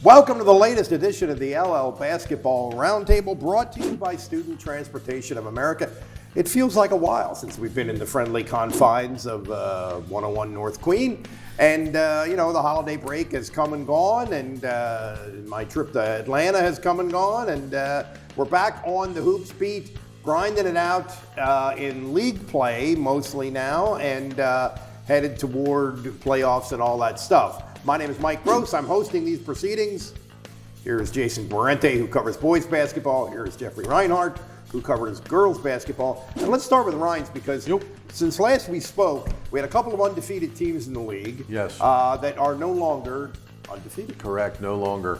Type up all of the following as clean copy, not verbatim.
Welcome to the latest edition of the LL Basketball Roundtable, brought to you by Student Transportation of America. It feels like a while since we've been in the friendly confines of 101 North Queen. And, the holiday break has come and gone, and my trip to Atlanta has come and gone, and we're back on the hoops beat, grinding it out in league play mostly now, and headed toward playoffs and all that stuff. My name is Mike Gross. I'm hosting these proceedings. Here is Jason Borrente, who covers boys basketball. Here is Jeffrey Reinhardt, who covers girls basketball. And let's start with Rhines, because since last we spoke, we had a couple of undefeated teams in the league. Yes. That are no longer undefeated. Correct, no longer.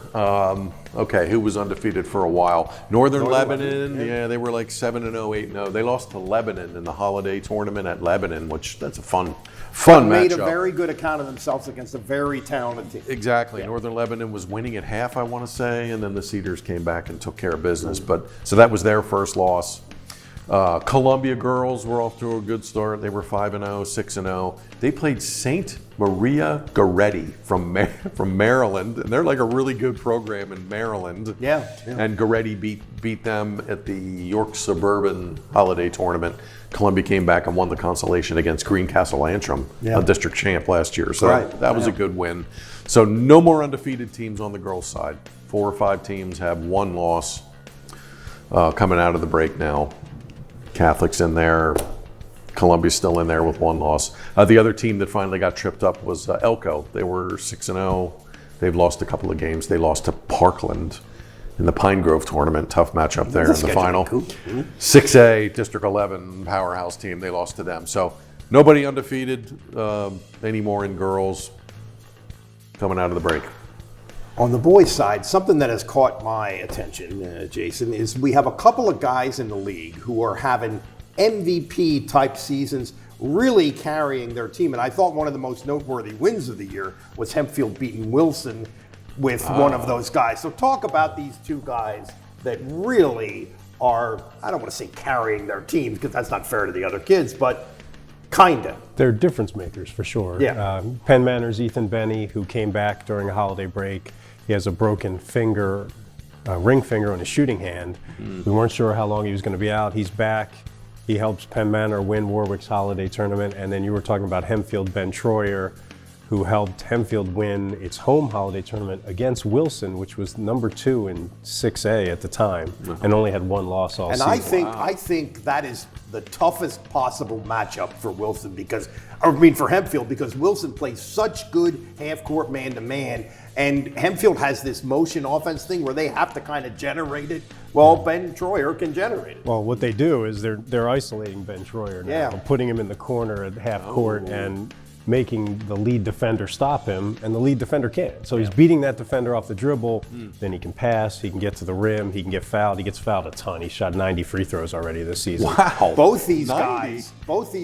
Okay, who was undefeated for a while? Northern Lebanon, yeah, they were like 7-0, 8-0. They lost to Lebanon in the holiday tournament at Lebanon, which that's a fun matchup. Made a very good account of themselves against a very talented team. Exactly. Yeah. Northern Lebanon was winning at half, I want to say, and then the Cedars came back and took care of business. But so that was their first loss. Columbia girls were off to a good start. They were 5-0, 6-0. They played St. Maria Goretti from Maryland, and they're like a really good program in Maryland. Yeah. And Goretti beat them at the York Suburban Holiday Tournament. Columbia came back and won the consolation against Greencastle Antrim, a district champ last year. So that was a good win. So no more undefeated teams on the girls' side. 4 or 5 teams have one loss coming out of the break now. Catholic's in there. Columbia's still in there with one loss. The other team that finally got tripped up was Elko. They were 6-0. They've lost a couple of games. They lost to Parkland in the Pine Grove tournament. Tough matchup there in the final. 6A, District 11 powerhouse team. They lost to them. So nobody undefeated anymore in girls coming out of the break. On the boys' side, something that has caught my attention, Jason, is we have a couple of guys in the league who are having MVP-type seasons, really carrying their team. And I thought one of the most noteworthy wins of the year was Hempfield beating Wilson with one of those guys. So talk about these two guys that really are, I don't want to say carrying their teams, because that's not fair to the other kids, but kinda. They're difference makers for sure. Yeah. Penn Manor's Ethan Benny, who came back during a holiday break. He has a broken finger, ring finger on his shooting hand. We weren't sure how long he was going to be out. He's back. He helps Penn Manor win Warwick's holiday tournament. And then you were talking about Hempfield, Ben Troyer, who helped Hempfield win its home holiday tournament against Wilson, which was number 2 in 6A at the time, and only had one loss all season. And I think that is the toughest possible matchup for Wilson, for Hempfield, because Wilson plays such good half-court man-to-man, and Hempfield has this motion offense thing where they have to kind of generate it. Well, Ben Troyer can generate it. Well, what they do is they're isolating Ben Troyer now, putting him in the corner at half court and making the lead defender stop him, and the lead defender can't. So he's beating that defender off the dribble, then he can pass, he can get to the rim, he can get fouled. He gets fouled a ton. He shot 90 free throws already this season. Wow. Both these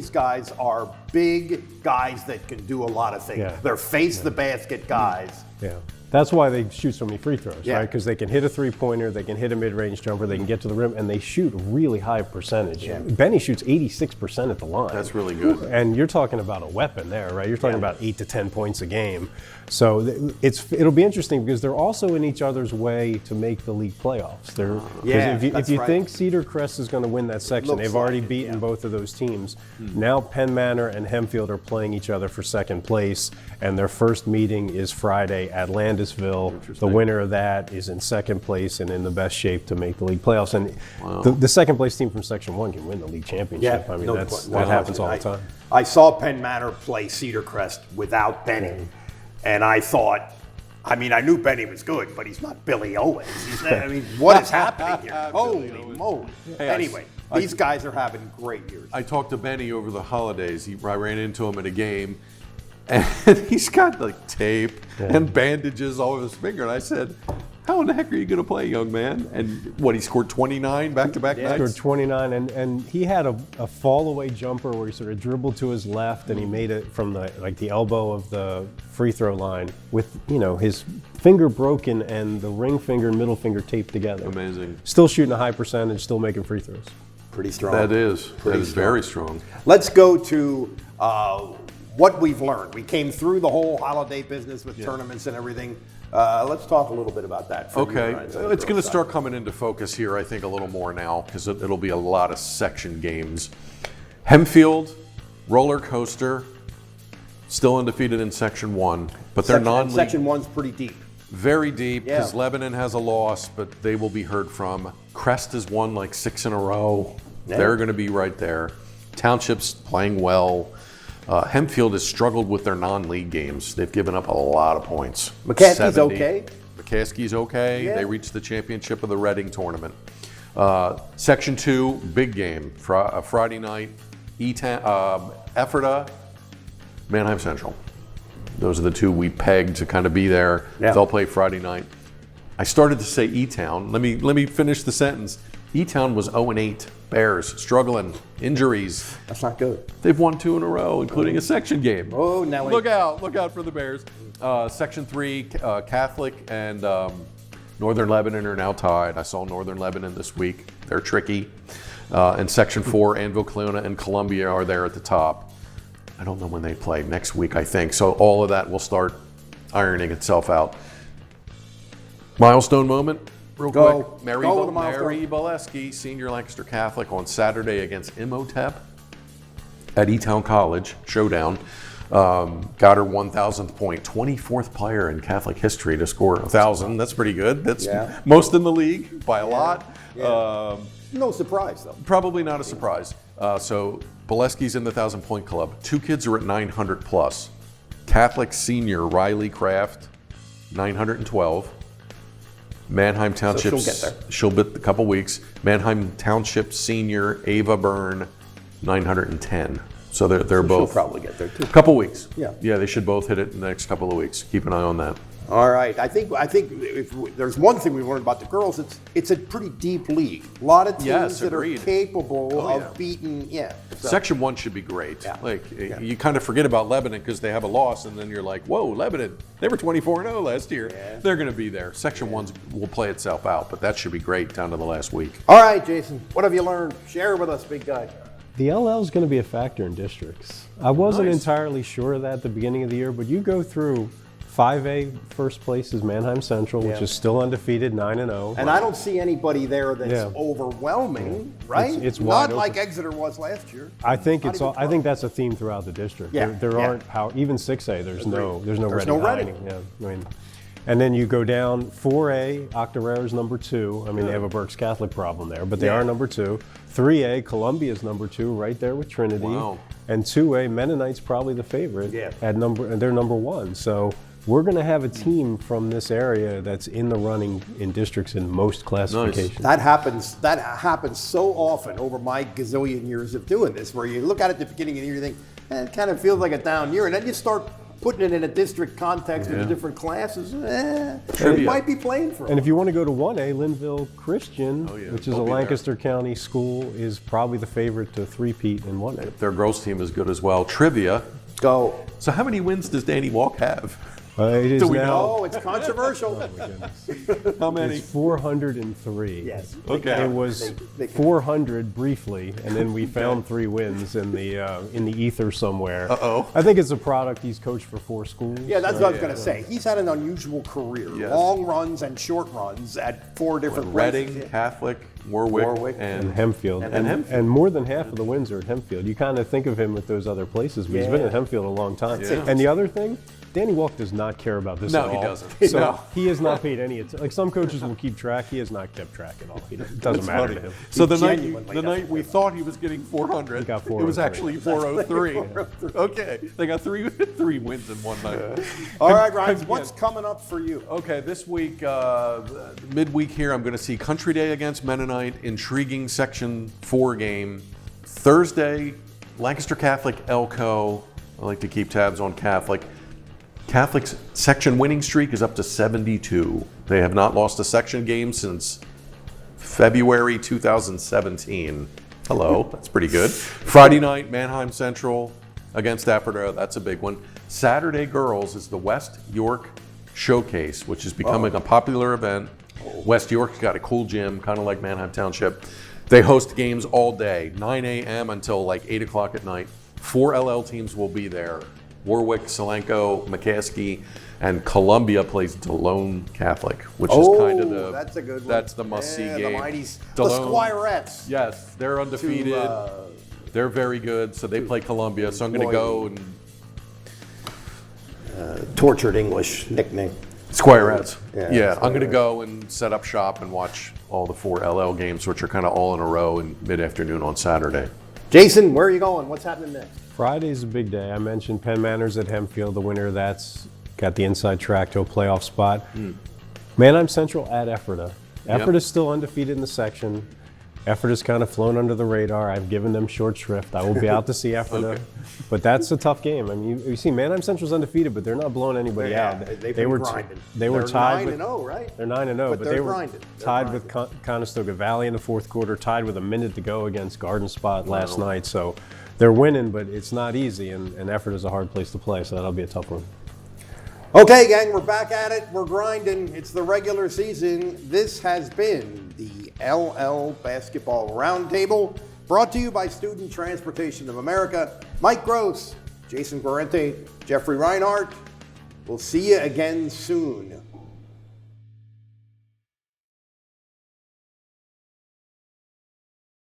guys are big guys that can do a lot of things. They're the basket guys. Yeah. That's why they shoot so many free throws, right? Because they can hit a three-pointer, they can hit a mid-range jumper, they can get to the rim, and they shoot really high percentage. Yeah. Benny shoots 86% at the line. That's really good. And you're talking about a weapon there, right? You're talking about 8 to 10 points a game. So it'll be interesting because they're also in each other's way to make the league playoffs. If you think Cedar Crest is going to win that section, they've already beaten both of those teams. Now Penn Manor and Hempfield are playing each other for second place, and their first meeting is Friday at Landisville. The winner of that is in second place and in the best shape to make the league playoffs. And the second place team from Section 1 can win the league championship. I mean, that happens all the time. I saw Penn Manor play Cedar Crest without Benny. And I thought, I knew Benny was good, but he's not Billy Owens. What is happening here? Holy moly. Anyway, these guys are having great years. I talked to Benny over the holidays. I ran into him at a game, and he's got like tape and bandages all over his finger. And I said, how in the heck are you going to play, young man? And he scored 29 back-to-back nights? He scored 29, and he had a fall-away jumper where he sort of dribbled to his left, and he made it from the elbow of the free throw line with, his finger broken and the ring finger and middle finger taped together. Amazing. Still shooting a high percentage, still making free throws. Pretty strong. That is very strong. Let's go to what we've learned. We came through the whole holiday business with tournaments and everything. Let's talk a little bit about that. Okay, it's going to start coming into focus here, I think, a little more now because it'll be a lot of section games. Hempfield, roller coaster, still undefeated in Section 1, but they're non-league. Section 1's pretty deep. Very deep because Yeah. Lebanon has a loss, but they will be heard from. Crest has won like 6 in a row. Yeah. They're going to be right there. Township's playing well. Hempfield has struggled with their non-league games. They've given up a lot of points. McCaskey's 70. okay. McCaskey's okay. Yeah. They reached the championship of the Reading tournament. Section 2, big game. Friday night, Ephrata, Manheim Central. Those are the two we pegged to kind of be there. Yeah. They'll play Friday night. I started to say E-Town. Let me finish the sentence. E-Town was 0-8. Bears struggling, injuries. That's not good. They've won 2 in a row, including a section game. Oh, now look out for the Bears. Section 3, Catholic and Northern Lebanon are now tied. I saw Northern Lebanon this week. They're tricky. And Section 4, Anvil, Cleona, and Columbia are there at the top. I don't know when they play, next week, I think. So all of that will start ironing itself out. Milestone moment, real Go. quick. Mary Go with the milestone. Boleski, senior Lancaster Catholic, on Saturday against Imhotep at E-Town College, showdown. Got her 1,000th point, 24th player in Catholic history to score 1,000. That's pretty good. That's most in the league by a lot. Yeah. No surprise, though. Probably not a surprise. So Boleski's in the 1,000-point club. 2 kids are at 900 plus. Catholic senior Riley Kraft, 912. Manheim Township. So she'll get there. She'll be a couple weeks. Manheim Township senior Ava Byrne, 910. So they're both. She'll probably get there too. Couple weeks. Yeah. Yeah, they should both hit it in the next couple of weeks. Keep an eye on that. All right. I think if there's one thing we learned about the girls, it's a pretty deep league. A lot of teams Yes, that agreed. are capable of yeah. beating. Yeah. So, Section 1 should be great. Yeah. You kind of forget about Lebanon because they have a loss, and then you're like, whoa, Lebanon, they were 24-0 last year. Yeah. They're going to be there. Section 1 will play itself out, but that should be great down to the last week. all right, Jason. What have you learned? Share with us, big guy. The LL is going to be a factor in districts. I wasn't Nice. entirely sure of that at the beginning of the year, but you go through 5A first place is Manheim Central, which Yeah. is still undefeated, 9-0. And I don't see anybody there that's Yeah. overwhelming, right? It's not wide like open. Exeter was last year. I think Not it's even all, I think that's a theme throughout the district. Yeah, There yeah. aren't power, even 6A. There's no There's Reading no High. Reading. Yeah, I mean, and then you go down 4A, Octorara's number 2. I mean, they have a Berks Catholic problem there, but they Yeah. are number 2. 3A, Columbia's number 2, right there with Trinity. Wow. And 2A, Mennonite's probably the favorite. Yeah. They're number 1. So we're going to have a team from this area that's in the running in districts in most classifications. That happens so often over my gazillion years of doing this, where you look at it at the beginning of the year, you think, it kind of feels like a down year, and then you start putting it in a district context with the different classes. It Trivia. might be playing for And them. if you want to go to 1A, Linville Christian, yeah, which is a they'll be there. Lancaster County school, is probably the favorite to three-peat in 1A. Their girls team is good as well. Trivia. Go. So how many wins does Danny Walk have? It is Do we now Oh, it's controversial. How many? it's 403. Yes. Okay. It was They- 400 briefly, and then we found 3 wins in the ether somewhere. Uh-oh. I think it's a product. He's coached for 4 schools. Yeah, that's what I was going to say. He's had an unusual career. Yes. Long runs and short runs at 4 different Reading, places. Catholic, Warwick, Warwick, And Hempfield. And Hempfield. And more than half of the wins are at Hempfield. You kind of think of him at those other places, but he's been Yeah. at Hempfield a long time. Yeah. And the other thing, Danny Walk does not care about this No, at he all. doesn't. So No. he has not paid any attention. Like some coaches will keep track. He has not kept track at all. It doesn't matter to him. So the genuinely night we thought he was getting 400, got it was 403. actually 403. Okay, they got three wins in one night. All right, Ryan, what's coming up for you? Okay, this week, midweek here, I'm going to see Country Day against Mennonite, intriguing Section 4 game. Thursday, Lancaster Catholic Elko. I like to keep tabs on Catholic. Catholic's section winning streak is up to 72. They have not lost a section game since February 2017. Hello, that's pretty good. Friday night, Manheim Central against Ephrata. That's a big one. Saturday girls is the West York Showcase, which is becoming a popular event. West York's got a cool gym, kind of like Manheim Township. They host games all day, 9 a.m. until like 8 o'clock at night. 4 LL teams will be there. Warwick, Solanco, McCaskey, and Columbia plays DeLone Catholic, which is kind of the that's a good one. That's the must-see game. The Mighties, the Squirettes. Yes, they're undefeated. They're very good, so they play Columbia. So I'm going to go and Tortured English nickname. Squirettes. Yeah, I'm going to go and set up shop and watch all the 4 LL games, which are kind of all in a row in mid-afternoon on Saturday. Jason, where are you going? What's happening next? Friday's a big day. I mentioned Penn Manors at Hempfield, the winner. That's got the inside track to a playoff spot. Manheim Central at Ephrata. Ephrata is still undefeated in the section. Ephrata has kind of flown under the radar. I've given them short shrift. I will be out to see Ephrata. Okay. But that's a tough game. I mean, you see, Manheim Central's undefeated, but they're not blowing anybody out. They were grinding. They were tied. 9-0, right? They're 9-0, but they were grinding. tied with Conestoga Valley in the fourth quarter, tied with a minute to go against Garden Spot last night. So they're winning, but it's not easy, and Ephrata is a hard place to play, so that'll be a tough one. Okay, gang, we're back at it. We're grinding. It's the regular season. This has been the LL Basketball Roundtable, brought to you by Student Transportation of America. Mike Gross, Jason Guarente, Jeffrey Reinhardt. We'll see you again soon.